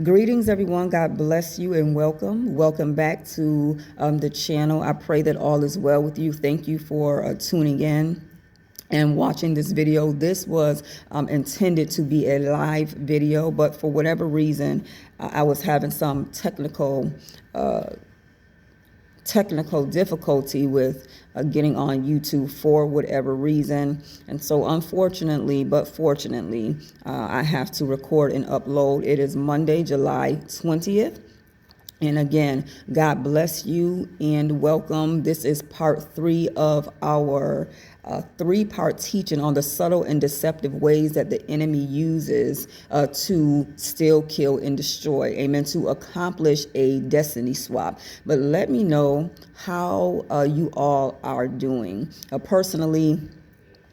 Greetings, everyone. God bless you and welcome. Welcome back to the channel. I pray that all is well with you. Thank you for tuning in and watching this video. This was intended to be a live video, but for whatever reason, I was having some technical difficulty with getting on YouTube for whatever reason. And so unfortunately, but fortunately, I have to record and upload. It is Monday, July 20th. And again, God bless you and welcome. This is part 3 of our 3-part teaching on the subtle and deceptive ways that the enemy uses to steal, kill, and destroy. Amen. To accomplish a destiny swap. But let me know how you all are doing. Personally,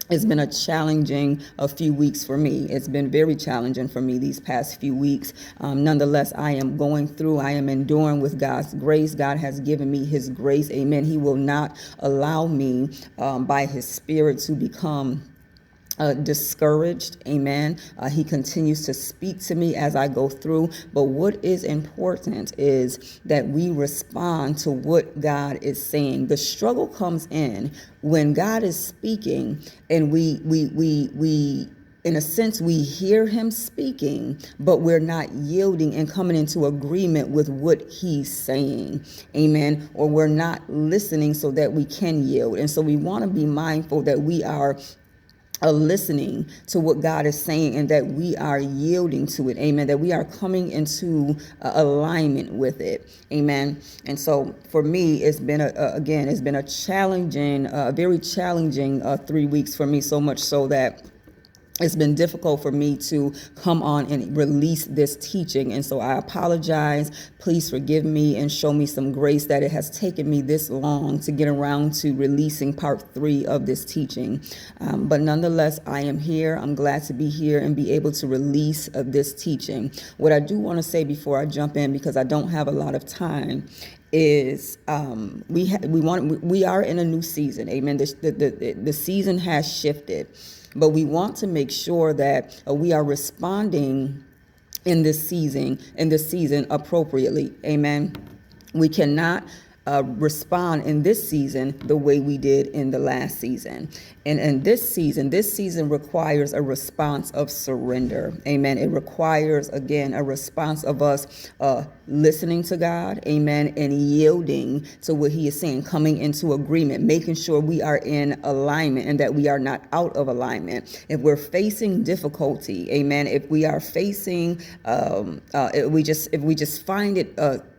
it's been a challenging few weeks for me. It's been very challenging for me these past few weeks. Nonetheless, I am going through, I am enduring with God's grace. God has given me his grace. Amen. He will not allow me by his spirit to become discouraged. Amen. He continues to speak to me as I go through. But what is important is that we respond to what God is saying. The struggle comes in when God is speaking and we in a sense, we hear him speaking, but we're not yielding and coming into agreement with what he's saying. Amen. Or we're not listening so that we can yield. And so we want to be mindful that we are listening to what God is saying and that we are yielding to it. Amen. That we are coming into alignment with it. Amen. And so for me, it's been it's been a challenging, very challenging 3 weeks for me, so much so that it's been difficult for me to come on and release this teaching. And so I apologize. Please forgive me and show me some grace that it has taken me this long to get around to releasing part 3 of this teaching. But nonetheless, I am here. I'm glad to be here and be able to release this teaching. What I do want to say before I jump in, because I don't have a lot of time, is we are in a new season. Amen. The season has shifted. But we want to make sure that we are responding in this season appropriately. Amen. We cannot respond in this season the way we did in the last season. And this season requires a response of surrender. Amen. It requires, again, a response of us listening to God. Amen. And yielding to what he is saying, coming into agreement, making sure we are in alignment and that we are not out of alignment. If we're facing difficulty, amen, if we are facing, if we just find it,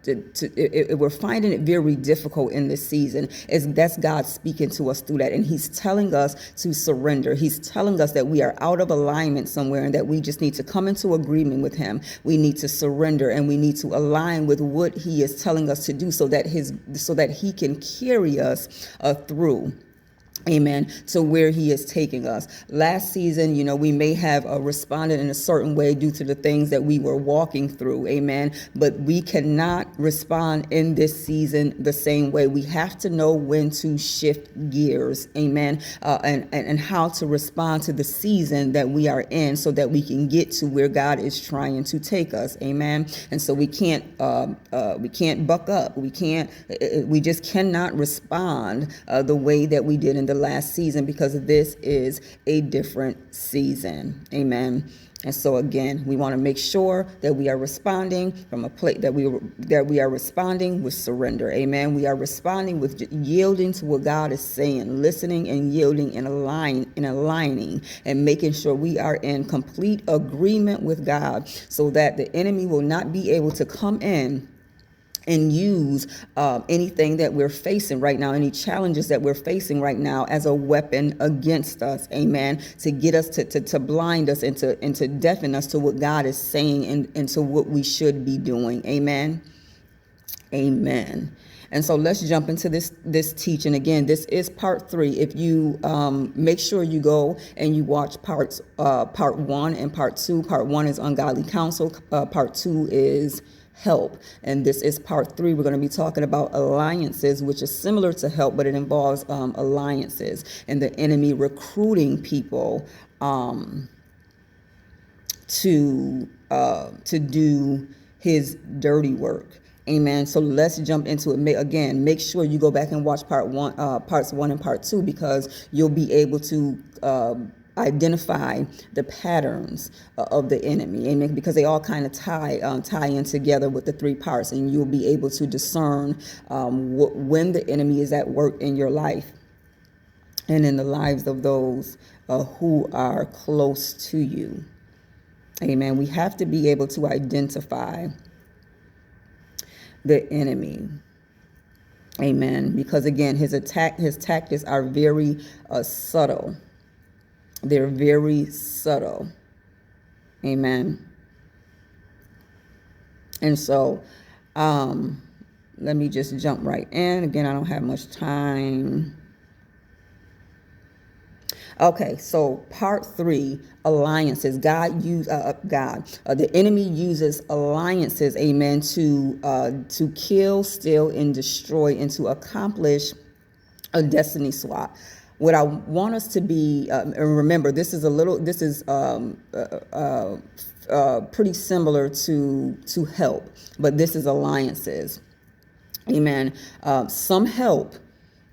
if we're finding it very difficult in this season, that's God speaking to us through that. And he's telling us to surrender. He's telling us that we are out of alignment somewhere and that we just need to come into agreement with him. We need to surrender and we need to align with what he is telling us to do so that he can carry us through. Amen. To where he is taking us. Last season, we may have responded in a certain way due to the things that we were walking through. Amen. But we cannot respond in this season the same way. We have to know when to shift gears. Amen. And how to respond to the season that we are in so that we can get to where God is trying to take us. Amen. And so we can't buck up. We just cannot respond the way that we did in the last season, because this is a different season. Amen. And so again, we want to make sure that we are responding from a place that we are responding with surrender. Amen. We are responding with yielding to what God is saying, listening and yielding and aligning and making sure we are in complete agreement with God so that the enemy will not be able to come in and use anything that we're facing right now, any challenges that we're facing right now as a weapon against us. Amen. To get us to blind us and to deafen us to what God is saying and to what we should be doing. Amen. Amen. And so let's jump into this teaching. Again, this is part 3. If you make sure you go and you watch part 1 and part 2. Part 1 is ungodly counsel. Part 2 is help. And this is part 3. We're going to be talking about alliances, which is similar to help, but it involves alliances and the enemy recruiting people to do his dirty work. Amen. So let's jump into it. Again, make sure you go back and watch parts 1 and part 2, because you'll be able to identify the patterns of the enemy. Amen. Because they all kind of tie in together with the 3 parts, and you'll be able to discern when the enemy is at work in your life and in the lives of those who are close to you. Amen. We have to be able to identify the enemy. Amen. Because again, his tactics are very subtle. They're very subtle. Amen. And so, let me just jump right in. Again, I don't have much time. Okay, so part 3, alliances. The enemy uses alliances, amen, to kill, steal, and destroy, and to accomplish a destiny swap. What I want us to be, and remember, this is pretty similar to help, but this is alliances. Amen. Some help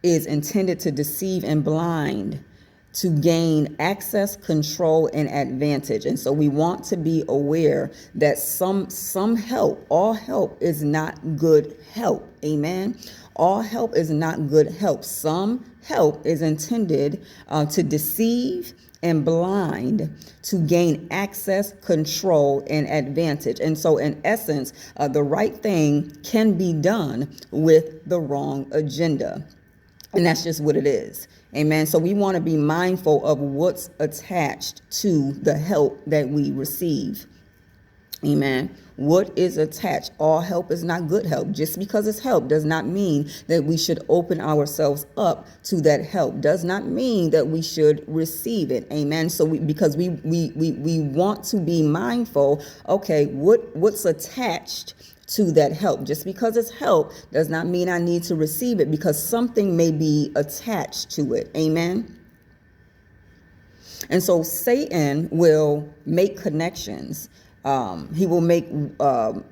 is intended to deceive and blind, to gain access, control, and advantage. And so we want to be aware that some help, all help is not good help. Amen. All help is not good help. Some help is intended to deceive and blind, to gain access, control, and advantage. And so in essence, the right thing can be done with the wrong agenda. And that's just what it is. Amen. So we want to be mindful of what's attached to the help that we receive. Amen. What is attached? All help is not good help. Just because it's help does not mean that we should open ourselves up to that help. Does not mean that we should receive it. Amen. So because we want to be mindful. Okay, what's attached to that help? Just because it's help does not mean I need to receive it, because something may be attached to it. Amen. And so Satan will make connections. He will make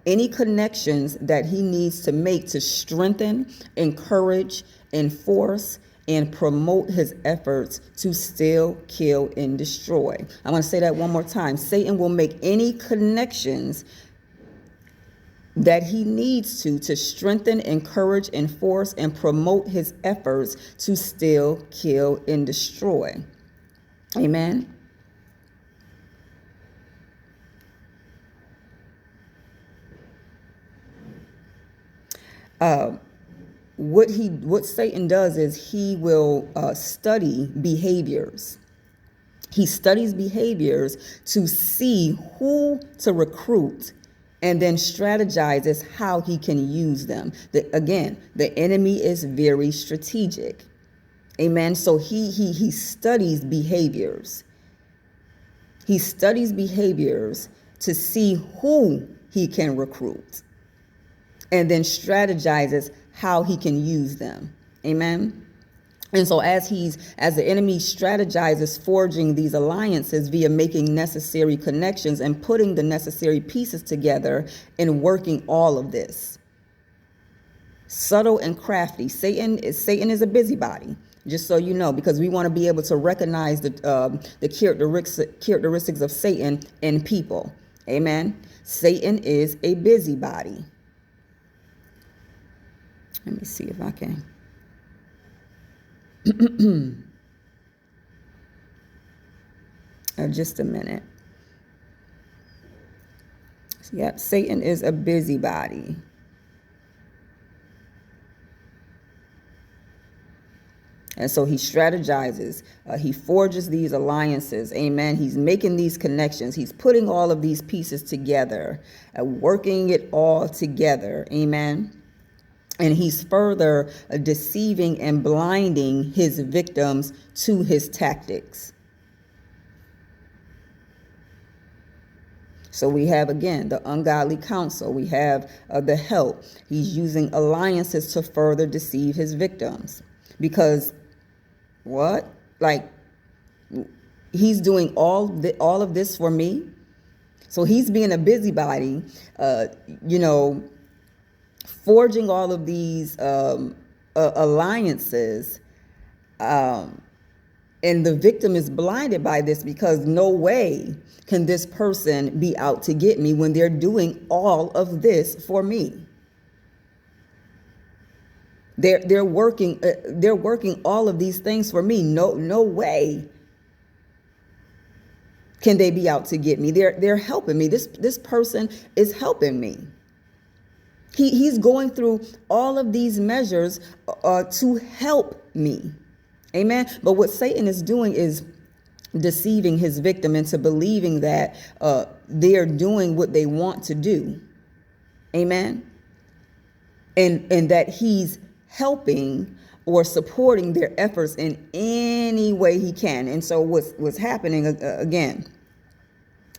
any connections that he needs to make to strengthen, encourage, enforce, and promote his efforts to steal, kill, and destroy. I'm going to say that one more time. Satan will make any connections that he needs to strengthen, encourage, enforce, and promote his efforts to steal, kill, and destroy. Amen. What Satan does is he will study behaviors. He studies behaviors to see who to recruit, and then strategizes how he can use them. Again, the enemy is very strategic. Amen. So he studies behaviors. He studies behaviors to see who he can recruit, and then strategizes how he can use them. Amen. And so as the enemy strategizes forging these alliances via making necessary connections and putting the necessary pieces together and working all of this. Subtle and crafty. Satan is a busybody, just so you know, because we want to be able to recognize the characteristics of Satan in people. Amen. Satan is a busybody. Let me see if I can. Just a minute. Yep, Satan is a busybody. And so he strategizes. He forges these alliances. Amen. He's making these connections. He's putting all of these pieces together, working it all together. Amen. And he's further deceiving and blinding his victims to his tactics. So we have, again, the ungodly counsel. We have the help. He's using alliances to further deceive his victims. Because what? Like, he's doing all of this for me? So he's being a busybody, you know, forging all of these alliances. And the victim is blinded by this because no way can this person be out to get me when they're doing all of this for me. They're working all of these things for me. No way can they be out to get me. They're helping me. This person is helping me. He's going through all of these measures to help me. Amen. But what Satan is doing is deceiving his victim into believing that they're doing what they want to do. Amen. And that he's helping or supporting their efforts in any way he can. And so what's happening again,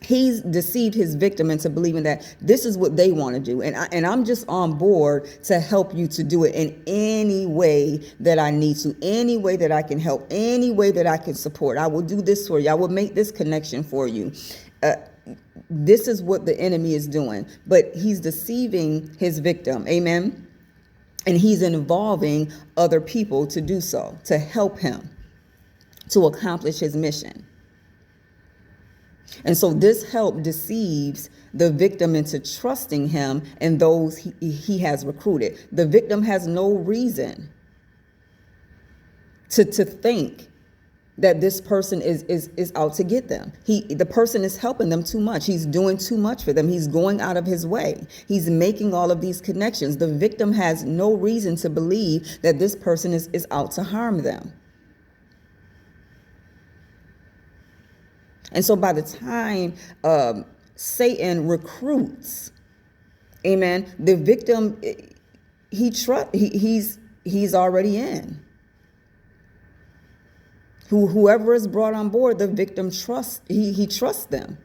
he's deceived his victim into believing that this is what they want to do. And I'm just on board to help you to do it in any way that I need to, any way that I can help, any way that I can support. I will do this for you. I will make this connection for you. This is what the enemy is doing. But he's deceiving his victim. Amen. And he's involving other people to do so, to help him to accomplish his mission. And so this help deceives the victim into trusting him and those he has recruited. The victim has no reason to think that this person is out to get them. The person is helping them too much. He's doing too much for them. He's going out of his way. He's making all of these connections. The victim has no reason to believe that this person is out to harm them. And so by the time Satan recruits, amen, the victim, he's already in. Whoever is brought on board, the victim trusts, he trusts them.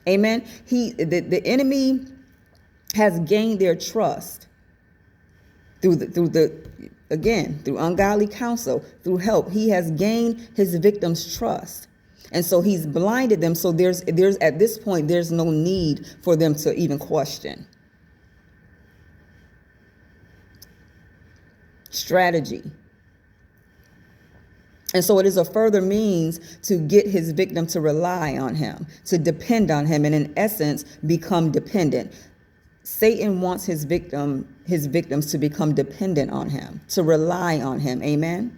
Amen. The enemy has gained their trust through ungodly counsel, through help. He has gained his victim's trust. And so he's blinded them. So there's at this point, there's no need for them to even question. Strategy. And so it is a further means to get his victim to rely on him, to depend on him, and in essence, become dependent. Satan wants his victims to become dependent on him, to rely on him. Amen.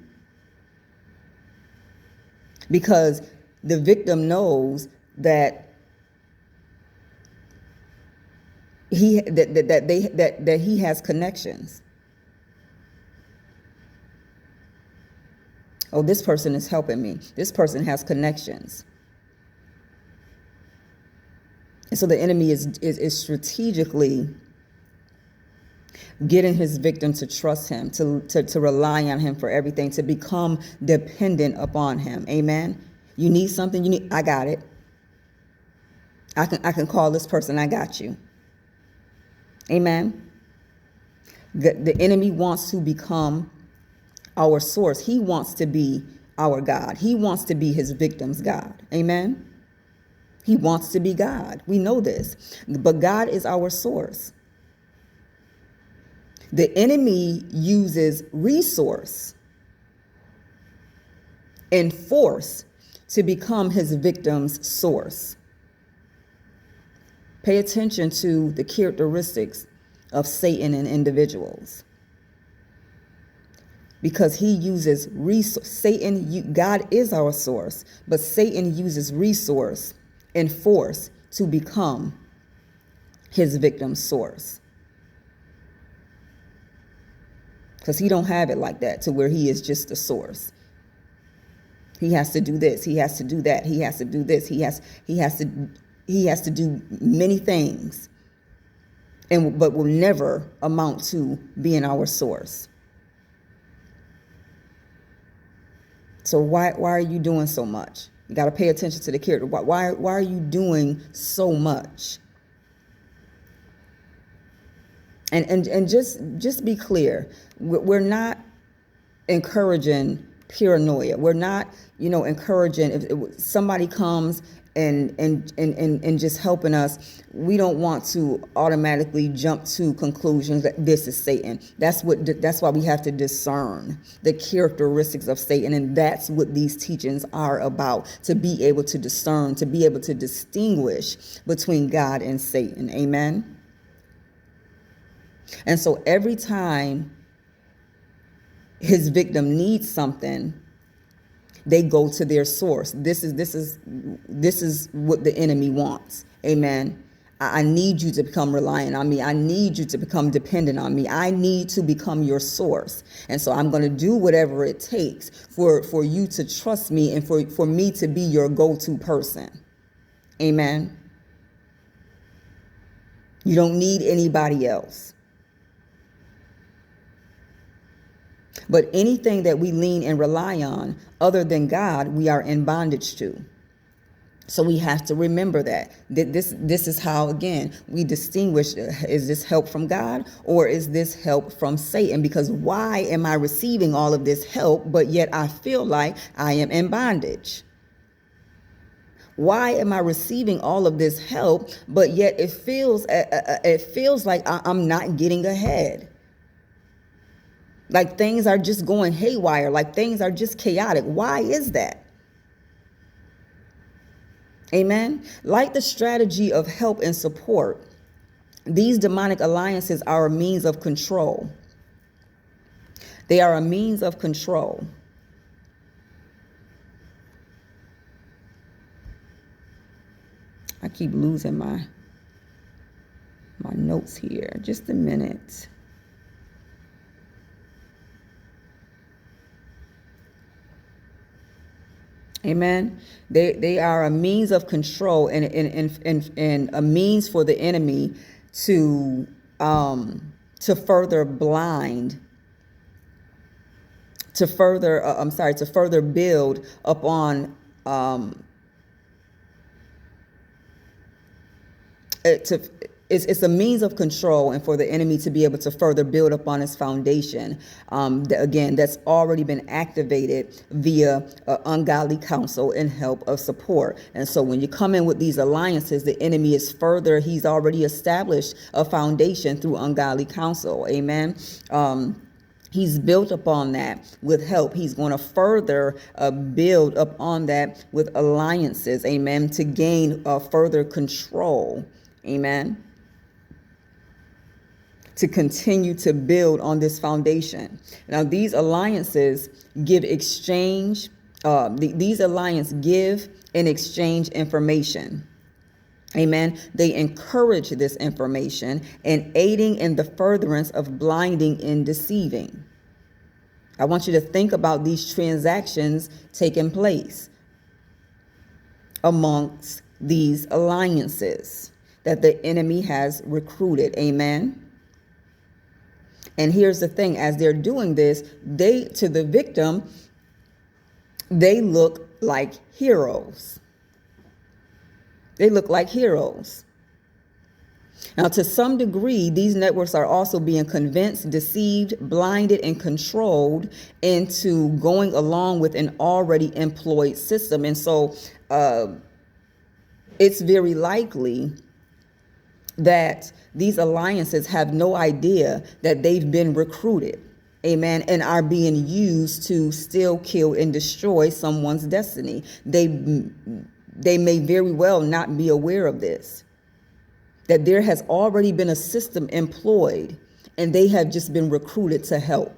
Because the victim knows that he has connections. Oh, this person is helping me. This person has connections. And so the enemy is strategically getting his victim to trust him, to rely on him for everything, to become dependent upon him. Amen. You need something, I got it. I can call this person, I got you. Amen. The enemy wants to become our source. He wants to be our God. He wants to be his victim's God. Amen. He wants to be God. We know this. But God is our source. The enemy uses resource and force to become his victim's source. Pay attention to the characteristics of Satan in individuals. Because he uses resource. God is our source, but Satan uses resource and force to become his victim's source. Because he don't have it like that, to where he is just the source. He has to do this. He has to do that. He has to do this. He has to do many things, but will never amount to being our source. So why are you doing so much? You got to pay attention to the character. Why are you doing so much? And just be clear. We're not encouraging paranoia. We're not, encouraging if somebody comes and just helping us. We don't want to automatically jump to conclusions that this is Satan. That's why we have to discern the characteristics of Satan, and that's what these teachings are about, to be able to discern, to be able to distinguish between God and Satan. Amen. And so every time his victim needs something, they go to their source. This is what the enemy wants. Amen. I need you to become reliant on me. I need you to become dependent on me. I need to become your source. And so I'm going to do whatever it takes for you to trust me and for me to be your go-to person. Amen. You don't need anybody else. But anything that we lean and rely on other than God, we are in bondage to. So we have to remember that this is how, again, we distinguish, is this help from God or is this help from Satan? Because why am I receiving all of this help, but yet I feel like I am in bondage? Why am I receiving all of this help, but yet it feels like I'm not getting ahead? Like things are just going haywire, like things are just chaotic. Why is that? Amen. Like the strategy of help and support, these demonic alliances are a means of control. They are a means of control. I keep losing my notes here. Just a minute. Amen. They are a means of control and a means for the enemy to further blind, to further build upon it's a means of control and for the enemy to be able to further build upon his foundation. Again, that's already been activated via ungodly counsel and help of support. And so when you come in with these alliances, the enemy is he's already established a foundation through ungodly counsel. Amen. He's built upon that with help. He's going to further build upon that with alliances. Amen. To gain further control. Amen. To continue to build on this foundation. Now, these alliances give exchange. These alliances give and exchange information. Amen. They encourage this information and aiding in the furtherance of blinding and deceiving. I want you to think about these transactions taking place amongst these alliances that the enemy has recruited. Amen. And here's the thing, as they're doing this, to the victim, they look like heroes. They look like heroes. Now, to some degree, these networks are also being convinced, deceived, blinded, and controlled into going along with an already employed system. And so it's very likely that these alliances have no idea that they've been recruited, amen, and are being used to still kill and destroy someone's destiny. They may very well not be aware of this, that there has already been a system employed and they have just been recruited to help.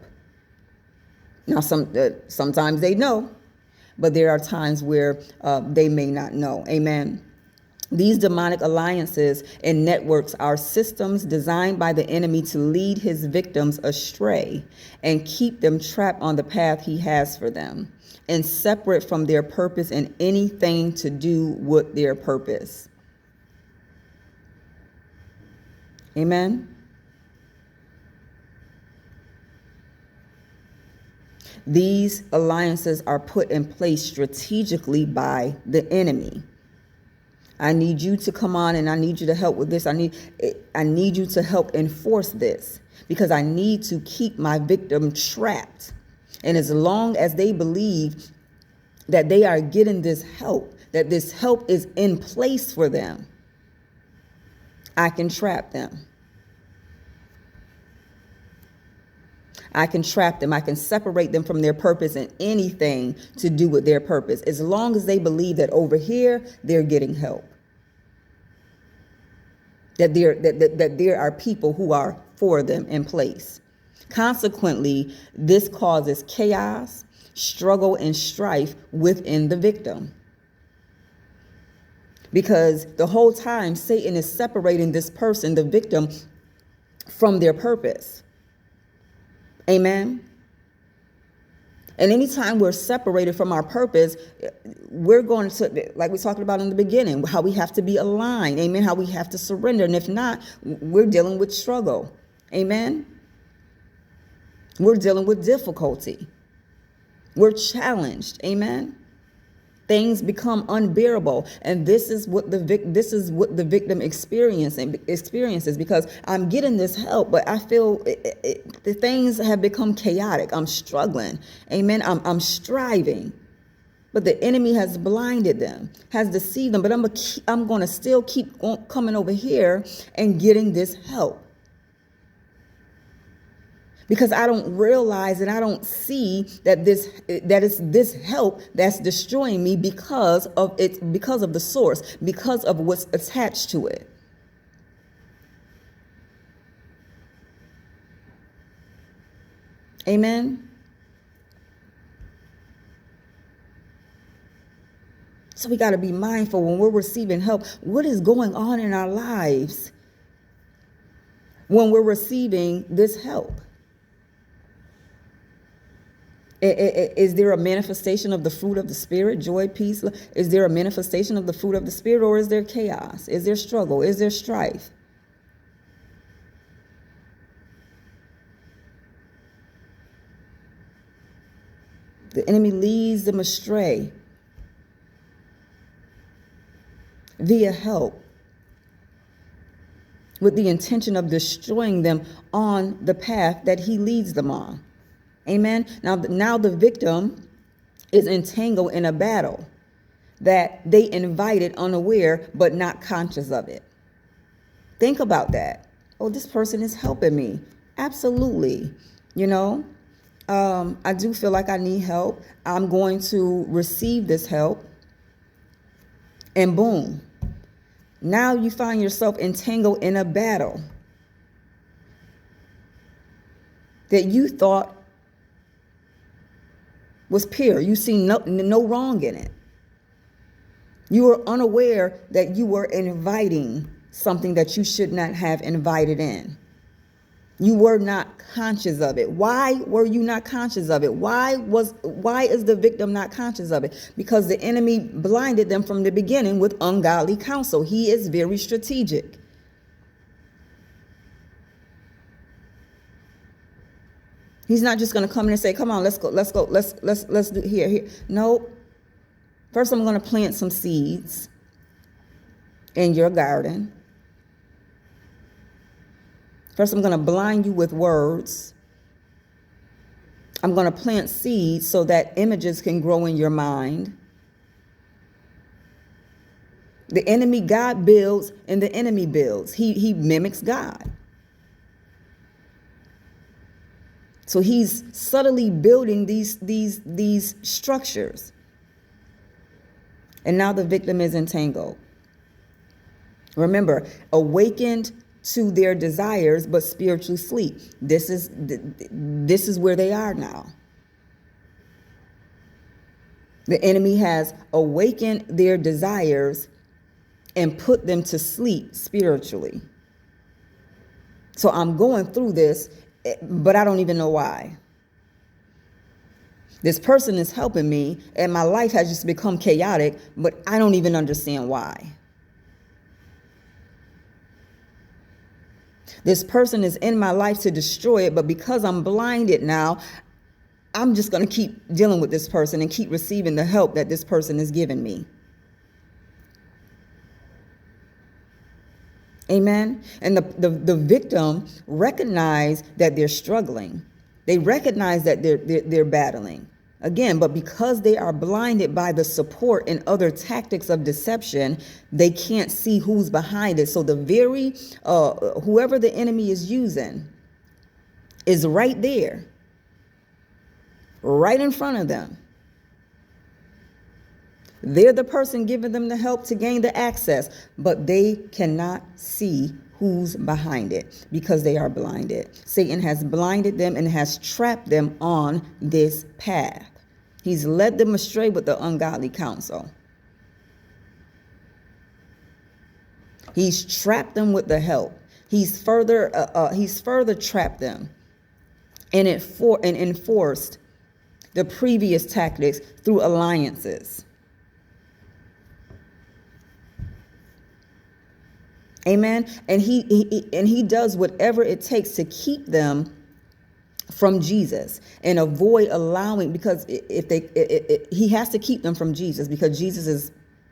Now, sometimes they know, but there are times where they may not know, amen. These demonic alliances and networks are systems designed by the enemy to lead his victims astray and keep them trapped on the path he has for them and separate from their purpose and anything to do with their purpose. Amen. These alliances are put in place strategically by the enemy. I need you to come on and I need you to help with this. I need you to help enforce this because I need to keep my victim trapped. And as long as they believe that they are getting this help, that this help is in place for them, I can trap them. I can trap them. I can separate them from their purpose and anything to do with their purpose, as long as they believe that over here they're getting help. That there are people who are for them in place. Consequently, this causes chaos, struggle, and strife within the victim. Because the whole time Satan is separating this person, the victim, from their purpose. Amen. And anytime we're separated from our purpose, we're going to, like we talked about in the beginning, how we have to be aligned. Amen. How we have to surrender. And if not, we're dealing with struggle. Amen. We're dealing with difficulty. We're challenged. Amen. Things become unbearable, and this is what the victim experiences, because I'm getting this help, but I feel the things have become chaotic. I'm struggling. Amen. I'm striving, but the enemy has blinded them, has deceived them. But I'm going to still keep coming over here and getting this help. Because I don't realize and I don't see that it's this help that's destroying me because of the source, because of what's attached to it. Amen. So we got to be mindful when we're receiving help. What is going on in our lives when we're receiving this help? Is there a manifestation of the fruit of the Spirit, joy, peace? Is there a manifestation of the fruit of the Spirit, or is there chaos? Is there struggle? Is there strife? The enemy leads them astray via help, with the intention of destroying them on the path that he leads them on. Amen. Now the victim is entangled in a battle that they invited unaware, but not conscious of it. Think about that. Oh, this person is helping me. Absolutely. I do feel like I need help. I'm going to receive this help. And boom. Now you find yourself entangled in a battle that you thought was pure. You see no wrong in it. You were unaware that you were inviting something that you should not have invited in. You were not conscious of it. Why were you not conscious of it? Why is the victim not conscious of it? Because the enemy blinded them from the beginning with ungodly counsel. He is very strategic. He's not just going to come in and say, come on, let's go, let's do here. No. First, I'm going to plant some seeds in your garden. First, I'm going to blind you with words. I'm going to plant seeds so that images can grow in your mind. The enemy, God builds, and the enemy builds. He mimics God. So he's subtly building these structures. And now the victim is entangled. Remember, awakened to their desires, but spiritually asleep. This is where they are now. The enemy has awakened their desires and put them to sleep spiritually. So I'm going through this, but I don't even know why. This person is helping me, and my life has just become chaotic, but I don't even understand why. This person is in my life to destroy it, but because I'm blinded now, I'm just going to keep dealing with this person and keep receiving the help that this person is giving me. Amen. And the victim recognize that they're struggling. They recognize that they're battling. Again, but because they are blinded by the support and other tactics of deception, they can't see who's behind it. So the very, whoever the enemy is using is right there, right in front of them. They're the person giving them the help to gain the access, but they cannot see who's behind it because they are blinded. Satan has blinded them and has trapped them on this path. He's led them astray with the ungodly counsel. He's trapped them with the help. He's further trapped them and enforced the previous tactics through alliances. Amen. And he does whatever it takes to keep them from Jesus and avoid allowing, because he has to keep them from Jesus, because Jesus is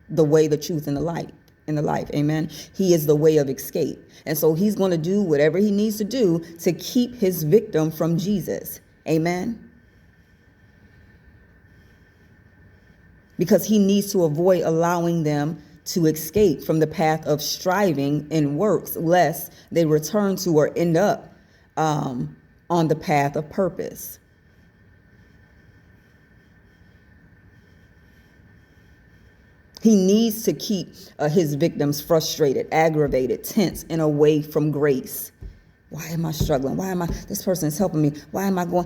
the way, the truth, and the light. In the life. Amen. He is the way of escape. And so he's going to do whatever he needs to do to keep his victim from Jesus. Amen. Because he needs to avoid allowing them to escape from the path of striving in works, lest they return to or end up on the path of purpose. He needs to keep his victims frustrated, aggravated, tense, and away from grace. Why am I struggling? This person is helping me. Why am I going?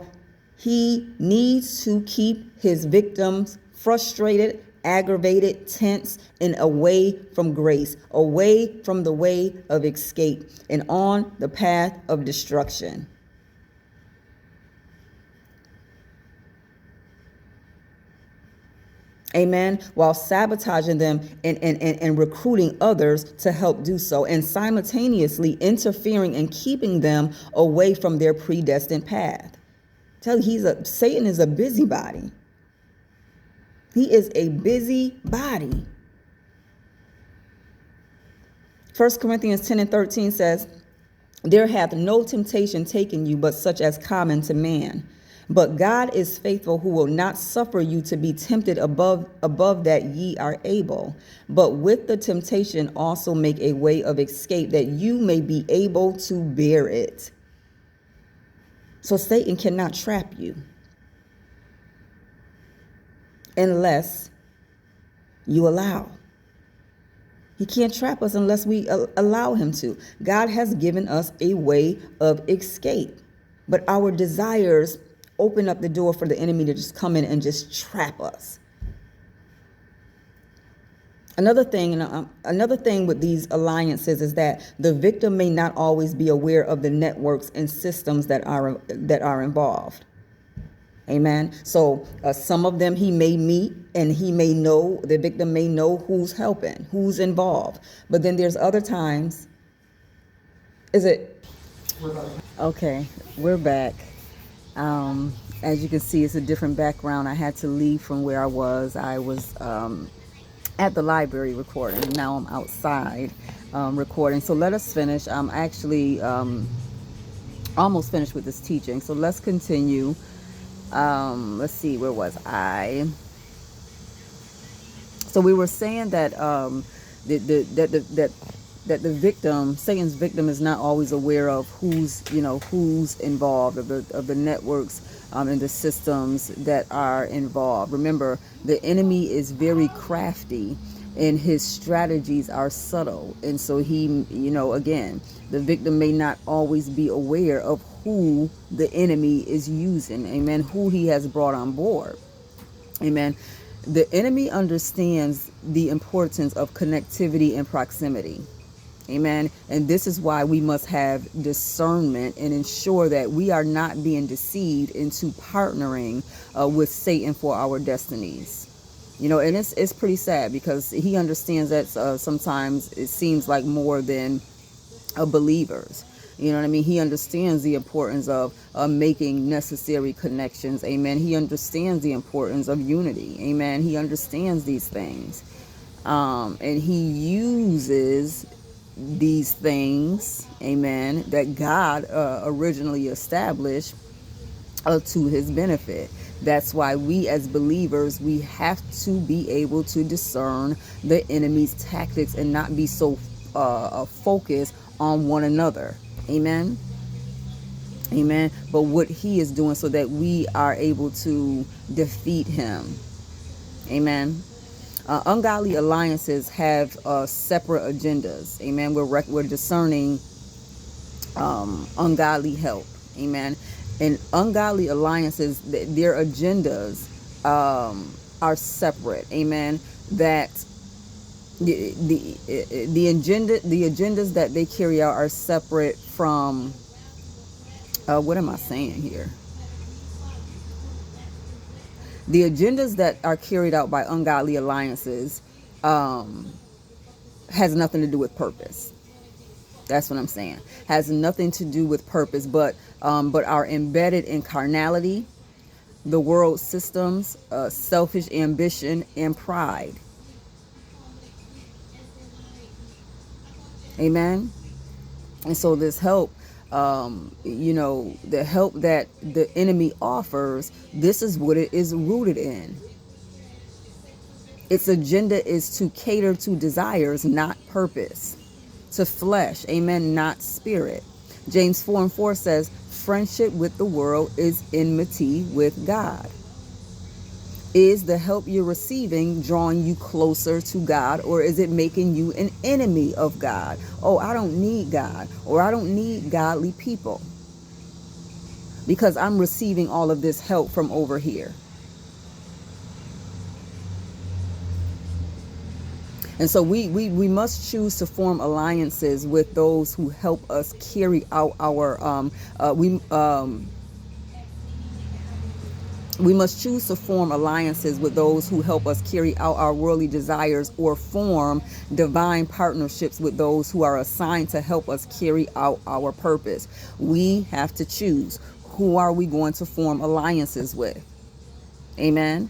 He needs to keep his victims frustrated, aggravated, tense, and away from grace, away from the way of escape, and on the path of destruction. Amen. While sabotaging them and recruiting others to help do so, and simultaneously interfering and keeping them away from their predestined path. Tell you, Satan is a busybody. He is a busybody. 1 Corinthians 10:13 says, "There hath no temptation taken you but such as common to man. But God is faithful, who will not suffer you to be tempted above that ye are able, but with the temptation also make a way of escape, that you may be able to bear it." So Satan cannot trap you unless you allow. He can't trap us unless we allow him to. God has given us a way of escape, but our desires open up the door for the enemy to just come in and just trap us. Another thing with these alliances is that the victim may not always be aware of the networks and systems that are involved. Amen. So some of them he may meet, and the victim may know who's helping, who's involved. But then there's other times. Okay, we're back. As you can see, it's a different background. I had to leave from where I was. I was at the library recording. Now I'm outside recording. So let us finish. I'm actually almost finished with this teaching. So let's continue. Let's see, where was I? So we were saying that that the victim, Satan's victim, is not always aware of who's involved, of the networks and the systems that are involved. Remember, the enemy is very crafty, and his strategies are subtle. And so he, again, the victim may not always be aware of who the enemy is using. Amen. Who he has brought on board. Amen. The enemy understands the importance of connectivity and proximity. Amen. And this is why we must have discernment and ensure that we are not being deceived into partnering with Satan for our destinies. And it's pretty sad, because he understands that sometimes it seems like more than believers. You know what I mean? He understands the importance of making necessary connections. Amen. He understands the importance of unity. Amen. He understands these things. And he uses these things, amen, that God originally established to his benefit. That's why we as believers, we have to be able to discern the enemy's tactics and not be so focused on one another. Amen. Amen. But what he is doing so that we are able to defeat him. Amen. Ungodly alliances have separate agendas. Amen. We're discerning ungodly help. Amen. And ungodly alliances, their agendas are separate. Amen. That the agendas that they carry out are separate from what am I saying here? The agendas that are carried out by ungodly alliances has nothing to do with purpose. That's what I'm saying. Has nothing to do with purpose, but are embedded in carnality, the world systems, selfish ambition, and pride. Amen. And so this help, the help that the enemy offers, this is what it is rooted in. Its agenda is to cater to desires, not purpose. To flesh, amen, not spirit. James 4:4 says, friendship with the world is enmity with God. Is the help you're receiving drawing you closer to God, or is it making you an enemy of God? Oh, I don't need God, or I don't need godly people because I'm receiving all of this help from over here. And so we must choose to form alliances with those who help us carry out our we must choose to form alliances with those who help us carry out our worldly desires, or form divine partnerships with those who are assigned to help us carry out our purpose. We have to choose. Who are we going to form alliances with? Amen.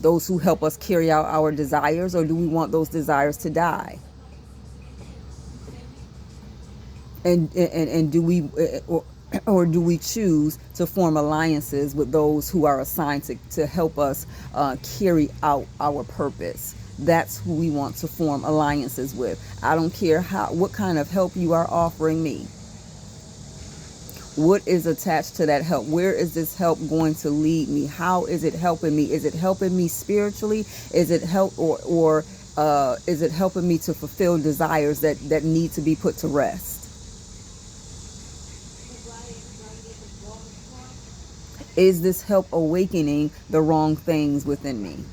Those who help us carry out our desires, or do we want those desires to die? And do we or do we choose to form alliances with those who are assigned to help us carry out our purpose? That's who we want to form alliances with. I don't care what kind of help you are offering me. What is attached to that help? Where is this help going to lead me? How is it helping me? Is it helping me spiritually? Is it help or is it helping me to fulfill desires that need to be put to rest? Is this help awakening the wrong things within me?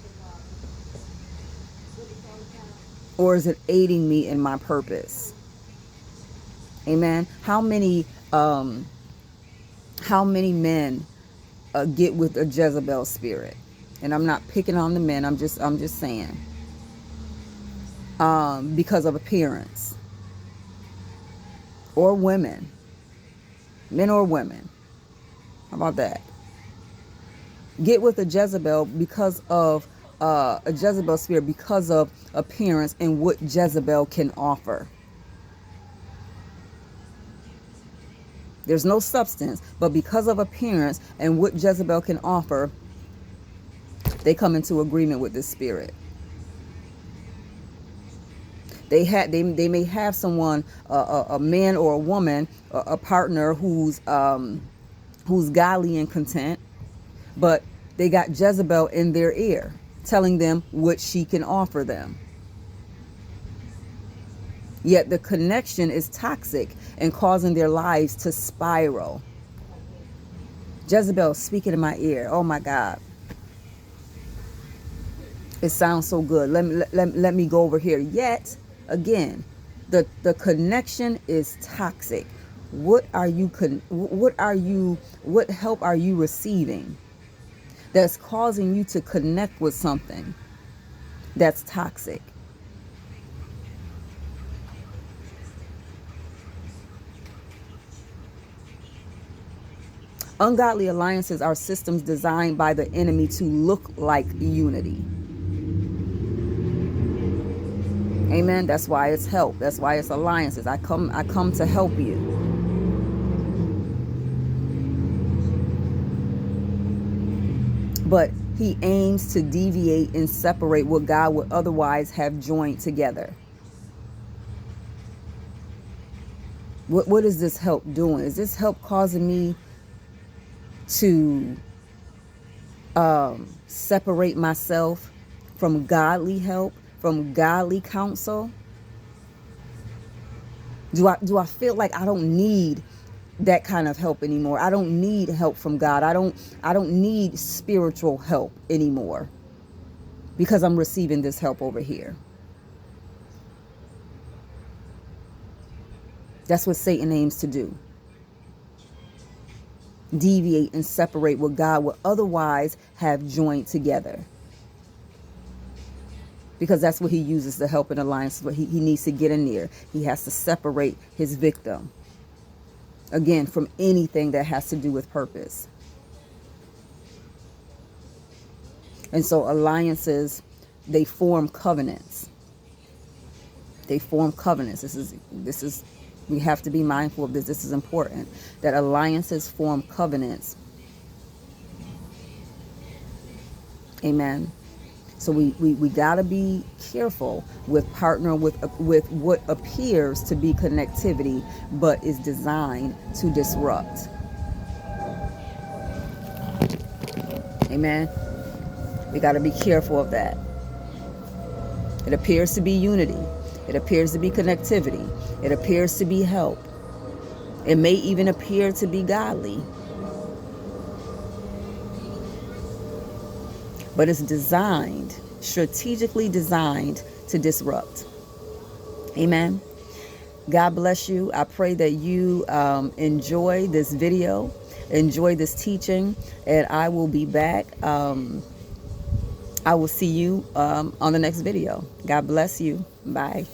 Or is it aiding me in my purpose? Amen. How many men get with a Jezebel spirit? And I'm not picking on the men. I'm just saying. Because of appearance. Or women. Men or women. How about that? Get with a Jezebel because of a Jezebel spirit, because of appearance and what Jezebel can offer. There's no substance, but because of appearance and what Jezebel can offer, they come into agreement with this spirit. They may have someone, a man or a woman, a partner who's godly and content, but they got Jezebel in their ear, telling them what she can offer them. Yet the connection is toxic and causing their lives to spiral. Jezebel speaking in my ear. Oh my God. It sounds so good. Let me go over here. Yet, again, the connection is toxic. What help are you receiving that's causing you to connect with something that's toxic? Ungodly alliances are systems designed by the enemy to look like unity. Amen. That's why it's help. That's why it's alliances. I come to help you. but he aims to deviate and separate what God would otherwise have joined together. What is this help doing? Is this help causing me to separate myself from godly help, from godly counsel? Do I feel like I don't need that kind of help anymore? I don't need help from God. I don't need spiritual help anymore because I'm receiving this help over here. That's what Satan aims to do. Deviate and separate what God would otherwise have joined together. Because that's what he uses to help an alliance. But he needs to get in there. He has to separate his victim. Again, from anything that has to do with purpose. And so alliances, they form covenants. They form covenants. This is we have to be mindful of this. This is important. That alliances form covenants. Amen. So we got to be careful with partnering with what appears to be connectivity, but is designed to disrupt. Amen. We got to be careful of that. It appears to be unity. It appears to be connectivity. It appears to be help. It may even appear to be godly. But it's designed, strategically designed to disrupt. Amen. God bless you. I pray that you enjoy this video, enjoy this teaching, and I will be back. I will see you on the next video. God bless you. Bye.